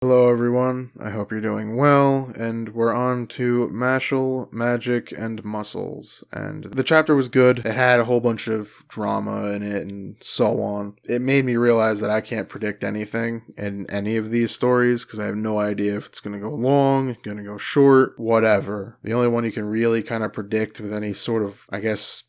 Hello everyone, I hope you're doing well, and we're on to Mashle, Magic, and Muscles. And the chapter was good, it had a whole bunch of drama in it and so on. It made me realize that I can't predict anything in any of these stories, because I have no idea if it's going to go long, going to go short, whatever. The only one you can really kind of predict with any sort of,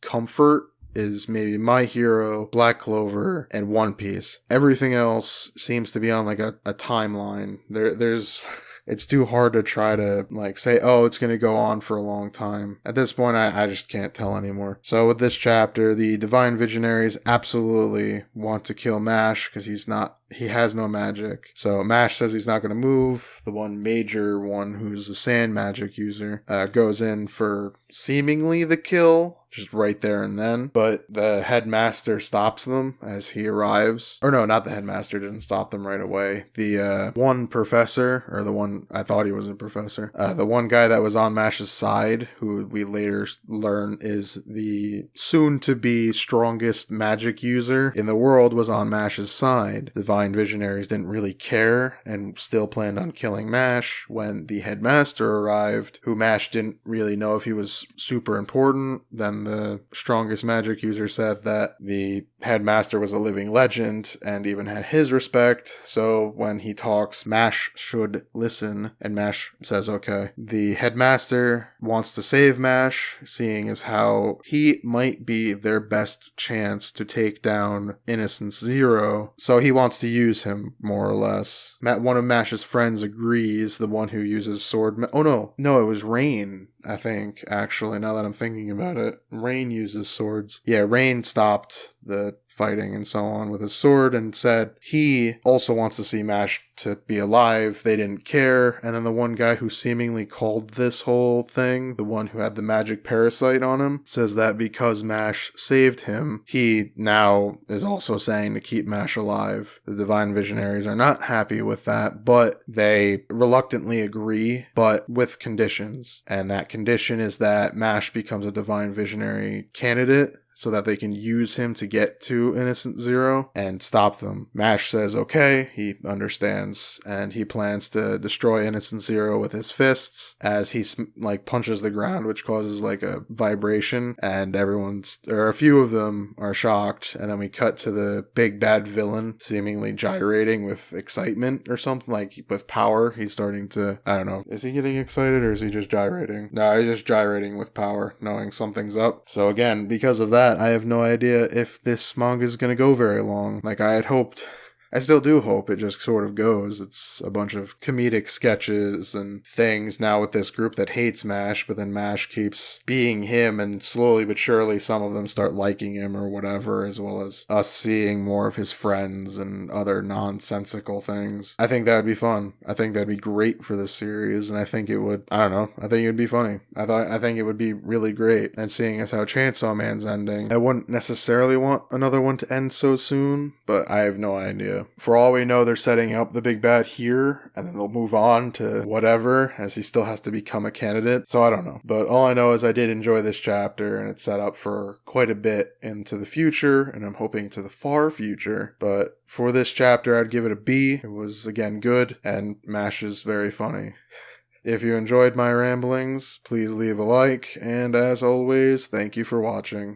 comfort is maybe My Hero, Black Clover, and One Piece. Everything else seems to be on like a timeline. There's it's too hard to try to say, oh, it's going to go on for a long time. At this point, I just can't tell anymore. So with this chapter, the Divine Visionaries absolutely want to kill Mash because he has no magic. So Mash says he's not going to move. The one major one who's a sand magic user goes in for seemingly the kill, just right there and then. But the headmaster stops them as he arrives. Or no, not the headmaster, doesn't stop them right away. The one professor, or the one, I thought he was a professor, the one guy that was on Mash's side, who we later learn is the soon-to-be strongest magic user in the world, was on Mash's side. Divine Visionaries didn't really care and still planned on killing Mash when the headmaster arrived, who Mash didn't really know if he was super important. Then the strongest magic user said that the headmaster was a living legend and even had his respect. So when he talks, Mash should listen, and Mash says okay. The headmaster wants to save Mash, seeing as how he might be their best chance to take down Innocence Zero. So he wants to use him, more or less. One of Mash's friends agrees, the one who uses sword. No, it was Rain, I think, actually, now that I'm thinking about it. Rain uses swords. Yeah, Rain stopped the fighting and so on with his sword and said he also wants to see Mash to be alive. They didn't care. And then the one guy who seemingly called this whole thing, the one who had the magic parasite on him, says that because Mash saved him, he now is also saying to keep Mash alive. The Divine Visionaries are not happy with that, but they reluctantly agree, but with conditions. And that condition is that Mash becomes a Divine Visionary candidate, so that they can use him to get to Innocent Zero and stop them. Mash says okay, he understands, and he plans to destroy Innocent Zero with his fists as he punches the ground, which causes a vibration, and a few of them are shocked. And then we cut to the big bad villain seemingly gyrating with excitement or something, with power. He's starting to, I don't know, is he getting excited or is he just gyrating? No, he's just gyrating with power, knowing something's up. So again, because of that, I have no idea if this manga is going to go very long. I had hoped. I still do hope it just sort of goes. It's a bunch of comedic sketches and things now with this group that hates Mash, but then Mash keeps being him, and slowly but surely some of them start liking him or whatever, as well as us seeing more of his friends and other nonsensical things. I think that would be fun. I think that'd be great for this series, and I think it would, I don't know, I think it would be funny. I think it would be really great. And seeing as how Chainsaw Man's ending, I wouldn't necessarily want another one to end so soon, but I have no idea. For all we know, they're setting up the big bad here, and then they'll move on to whatever, as he still has to become a candidate. So I don't know. But all I know is I did enjoy this chapter, and it's set up for quite a bit into the future, and I'm hoping to the far future. But for this chapter, I'd give it a B. It was, again, good, and Mash is very funny. If you enjoyed my ramblings, please leave a like, and as always, thank you for watching.